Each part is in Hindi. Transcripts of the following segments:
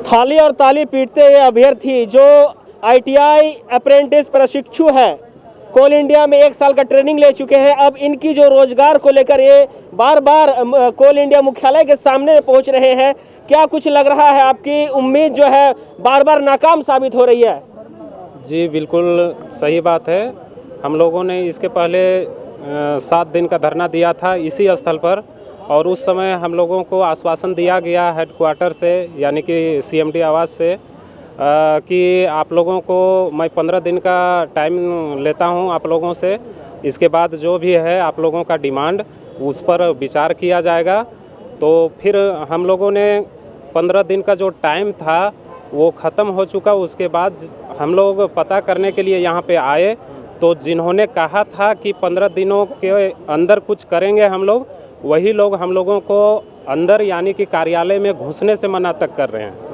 थाली और ताली पीटते हुए अभ्यर्थी जो ITI अप्रेंटिस प्रशिक्षु है, कोल इंडिया में 1 साल का ट्रेनिंग ले चुके हैं। अब इनकी जो रोजगार को लेकर ये बार बार कोल इंडिया मुख्यालय के सामने पहुंच रहे हैं। क्या कुछ लग रहा है, आपकी उम्मीद जो है बार बार नाकाम साबित हो रही है? जी बिल्कुल सही बात है। हम लोगों ने इसके पहले 7 दिन का धरना दिया था इसी स्थल पर, और उस समय हम लोगों को आश्वासन दिया गया हेडक्वार्टर से, यानी कि CMD आवास से, कि आप लोगों को मैं 15 दिन का टाइम लेता हूं आप लोगों से। इसके बाद जो भी है आप लोगों का डिमांड, उस पर विचार किया जाएगा। तो फिर हम लोगों ने 15 दिन का जो टाइम था वो ख़त्म हो चुका। उसके बाद हम लोग पता करने के लिए यहाँ पे आए, तो जिन्होंने कहा था कि 15 दिनों के अंदर कुछ करेंगे हम लोग, वही लोग हम लोगों को अंदर यानी कि कार्यालय में घुसने से मना तक कर रहे हैं।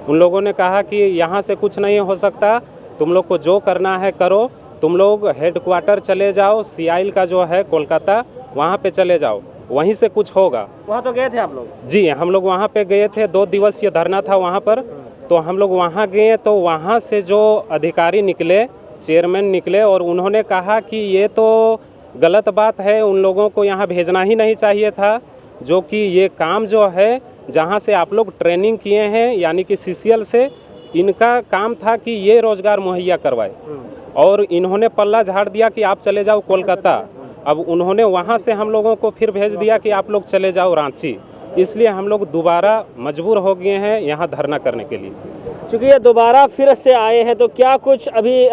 उन लोगों ने कहा कि यहाँ से कुछ नहीं हो सकता, तुम लोग को जो करना है करो, तुम लोग हेडक्वार्टर चले जाओ, CIL का जो है कोलकाता, वहाँ पे चले जाओ, वहीं से कुछ होगा। वहाँ तो गए थे आप लोग? जी हम लोग वहाँ पे गए थे, 2 दिवसीय धरना था वहाँ पर। तो हम लोग वहाँ गए, तो वहाँ से जो अधिकारी निकले, चेयरमैन निकले, और उन्होंने कहा कि ये तो गलत बात है, उन लोगों को यहाँ भेजना ही नहीं चाहिए था, जो कि ये काम जो है जहाँ से आप लोग ट्रेनिंग किए हैं यानी कि CCL से, इनका काम था कि ये रोज़गार मुहैया करवाए, और इन्होंने पल्ला झाड़ दिया कि आप चले जाओ कोलकाता। अब उन्होंने वहाँ से हम लोगों को फिर भेज दिया कि आप लोग चले जाओ रांची। इसलिए हम लोग दोबारा मजबूर हो गए हैं यहाँ धरना करने के लिए। चूँकि ये दोबारा फिर से आए हैं, तो क्या कुछ अभी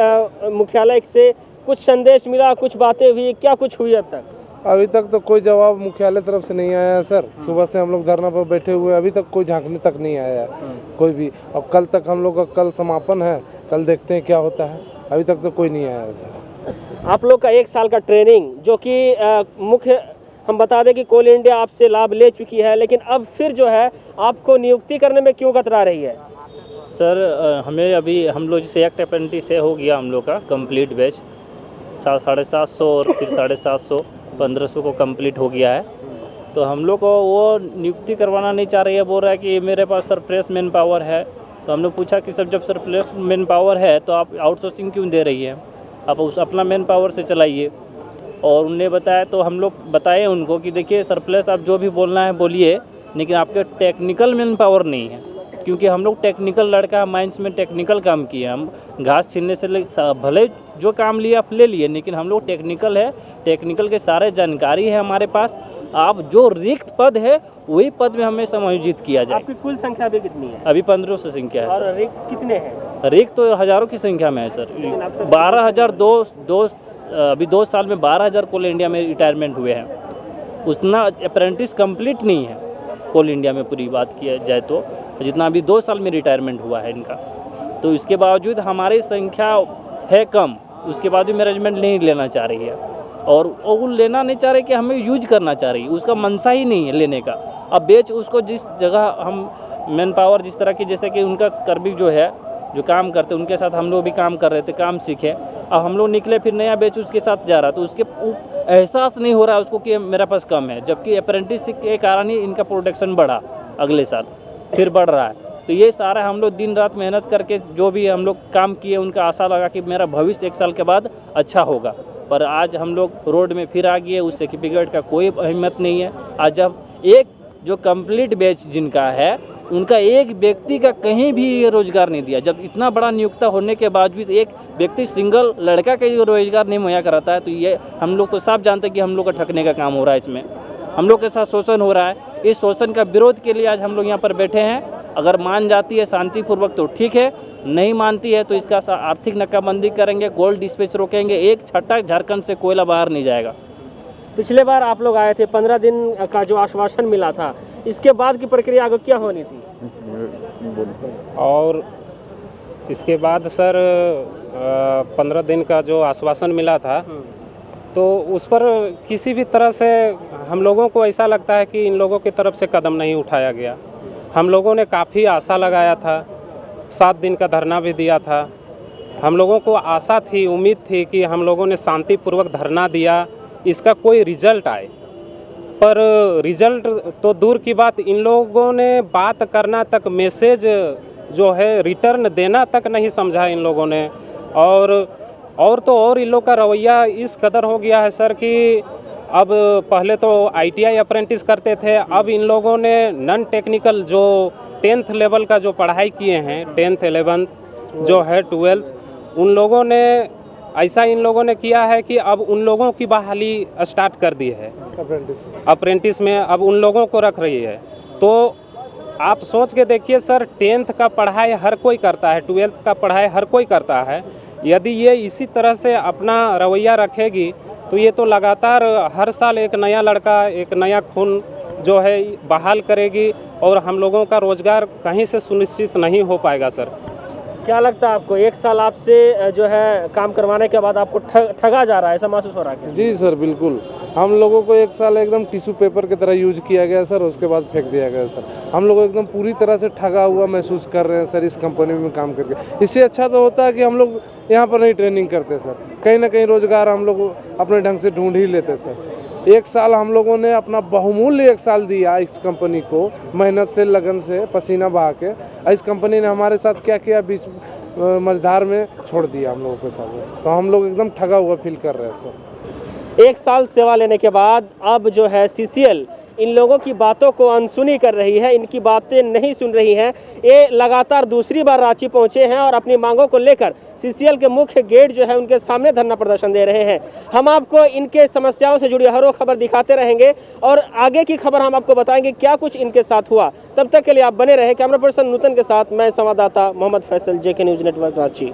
मुख्यालय से कुछ संदेश मिला, कुछ बातें हुई, क्या कुछ हुई अब तक? अभी तक तो कोई जवाब मुख्यालय तरफ से नहीं आया है सर। सुबह से हम लोग धरना पर बैठे हुए, अभी तक कोई झांकने तक नहीं आया है कोई भी। अब कल तक हम लोग का कल समापन है, कल देखते हैं क्या होता है। अभी तक तो कोई नहीं आया है सर। आप लोग का 1 साल का ट्रेनिंग, जो कि मुख्य हम बता दें कि कोल इंडिया आपसे लाभ ले चुकी है, लेकिन अब फिर जो है आपको नियुक्ति करने में क्यों कतरा रही है? सर हमें अभी हम लोग जैसे एक्ट अप्रेंटिस से हो गया हम लोग का कंप्लीट बैच, 750 और फिर 750 1500 को कंप्लीट हो गया है। तो हम लोग को वो नियुक्ति करवाना नहीं चाह रही है, बोल रहा है कि मेरे पास सरप्लस मैन पावर है। तो हमने पूछा कि सर जब सरप्लस मैन पावर है तो आप आउटसोर्सिंग क्यों दे रही है, आप उस अपना मैन पावर से चलाइए। और उन्हें बताया, तो हम लोग बताए उनको कि देखिए सरप्लस आप जो भी बोलना है बोलिए, लेकिन आपके टेक्निकल मैन पावर नहीं है, क्योंकि हम लोग टेक्निकल लड़का, माइंस में टेक्निकल काम किए। हम घास छीनने से भले जो काम लिया आप ले लिए, लेकिन हम लोग टेक्निकल है, टेक्निकल के सारे जानकारी है हमारे पास। आप जो रिक्त पद है वही पद में हमें समायोजित किया जाए। आपकी कुल संख्या अभी कितनी है? अभी 1500 संख्या है। और रिक्त कितने हैं? रिक्त तो हज़ारों की संख्या में है सर। 12,000 अभी 2 साल में 12,000 कोल इंडिया में रिटायरमेंट हुए हैं। उतना अप्रेंटिस कंप्लीट नहीं है कोल इंडिया में, पूरी बात किया जाए तो, जितना अभी 2 साल में रिटायरमेंट हुआ है इनका। तो इसके बावजूद हमारी संख्या है कम, उसके बाद भी मैनेजमेंट नहीं लेना चाह रही है, और वो लेना नहीं चाह रहे कि हमें यूज करना चाह रही है, उसका मनसा ही नहीं है लेने का। अब बेच उसको जिस जगह हम मैन पावर जिस तरह की, जैसे कि उनका कर्मी जो है जो काम करते, उनके साथ हम लोग भी काम कर रहे थे, काम सीखे। अब हम लोग निकले फिर नया बेच उसके साथ जा रहा, तो उसके एहसास नहीं हो रहा है उसको कि मेरे पास कम है, जबकि अप्रेंटिस के कारण ही इनका प्रोडक्शन बढ़ा, अगले साल फिर बढ़ रहा है। तो ये सारा हम लोग दिन रात मेहनत करके जो भी हम लोग काम किए, उनका आशा लगा कि मेरा भविष्य 1 साल के बाद अच्छा होगा, पर आज हम लोग रोड में फिर आ गए। उस सर्टिफिकेट का कोई अहमियत नहीं है। आज जब एक जो कंप्लीट बैच जिनका है, उनका एक व्यक्ति का कहीं भी ये रोजगार नहीं दिया। जब इतना बड़ा नियुक्ता होने के बाद भी एक व्यक्ति सिंगल लड़का का जो रोजगार नहीं मुहैया कराता है, तो ये हम लोग तो साफ जानते हैं कि हम लोग का ठगने का काम हो रहा है। इसमें हम लोग के साथ शोषण हो रहा है। इस शोषण का विरोध के लिए आज हम लोग यहाँ पर बैठे हैं। अगर मान जाती है शांतिपूर्वक तो ठीक है, नहीं मानती है तो इसका आर्थिक नाकाबंदी करेंगे, गोल्ड डिस्पैच रोकेंगे, एक छठा झारखंड से कोयला बाहर नहीं जाएगा। पिछले बार आप लोग आए थे, 15 दिन का जो आश्वासन मिला था, इसके बाद की प्रक्रिया आगे क्या होनी थी? और इसके बाद सर 15 दिन का जो आश्वासन मिला था, तो उस पर किसी भी तरह से हम लोगों को ऐसा लगता है कि इन लोगों की तरफ से कदम नहीं उठाया गया। हम लोगों ने काफ़ी आशा लगाया था, 7 दिन का धरना भी दिया था। हम लोगों को आशा थी, उम्मीद थी कि हम लोगों ने शांतिपूर्वक धरना दिया, इसका कोई रिजल्ट आए, पर रिजल्ट तो दूर की बात, इन लोगों ने बात करना तक, मैसेज जो है रिटर्न देना तक नहीं समझा इन लोगों ने। और तो और इन लोग का रवैया इस कदर हो गया है सर कि अब पहले तो ITI अप्रेंटिस करते थे, अब इन लोगों ने नॉन टेक्निकल जो 10th लेवल का जो पढ़ाई किए हैं, 10th 11th जो है 12th, उन लोगों ने ऐसा इन लोगों ने किया है कि अब उन लोगों की बहाली स्टार्ट कर दी है अप्रेंटिस में, अब उन लोगों को रख रही है। तो आप सोच के देखिए सर, 10th का पढ़ाई हर कोई करता है, 12th का पढ़ाई हर कोई करता है। यदि ये इसी तरह से अपना रवैया रखेगी तो ये तो लगातार हर साल एक नया लड़का, एक नया खून जो है बहाल करेगी और हम लोगों का रोजगार कहीं से सुनिश्चित नहीं हो पाएगा सर। क्या लगता है आपको, एक साल आपसे जो है काम करवाने के बाद आपको ठगा जा रहा है, ऐसा महसूस हो रहा है? जी सर बिल्कुल, हम लोगों को एक साल एकदम टिश्यू पेपर की तरह यूज किया गया सर, उसके बाद फेंक दिया गया सर। हम लोग एकदम पूरी तरह से ठगा हुआ महसूस कर रहे हैं सर इस कंपनी में काम करके। इससे अच्छा तो होता है कि हम लोग यहाँ पर नहीं ट्रेनिंग करते सर, कहीं ना कहीं रोजगार हम लोग अपने ढंग से ढूंढ ही लेते सर। एक साल हम लोगों ने अपना बहुमूल्य एक साल दिया इस कंपनी को, मेहनत से, लगन से, पसीना बहा के। इस कंपनी ने हमारे साथ क्या किया, बीच मझधार में छोड़ दिया हम लोगों के साथ, तो हम लोग एकदम ठगा हुआ फील कर रहे हैं सर। एक साल सेवा लेने के बाद अब जो है CCL इन लोगों की बातों को अनसुनी कर रही है, इनकी बातें नहीं सुन रही हैं। ये लगातार दूसरी बार रांची पहुंचे हैं और अपनी मांगों को लेकर CCL के मुख्य गेट जो है उनके सामने धरना प्रदर्शन दे रहे हैं। हम आपको इनके समस्याओं से जुड़ी हर वो खबर दिखाते रहेंगे और आगे की खबर हम आपको बताएंगे क्या कुछ इनके साथ हुआ। तब तक के लिए आप बने रहे। कैमरा पर्सन नूतन के साथ मैं संवाददाता Mohammad Faisal, JK news network Ranchi.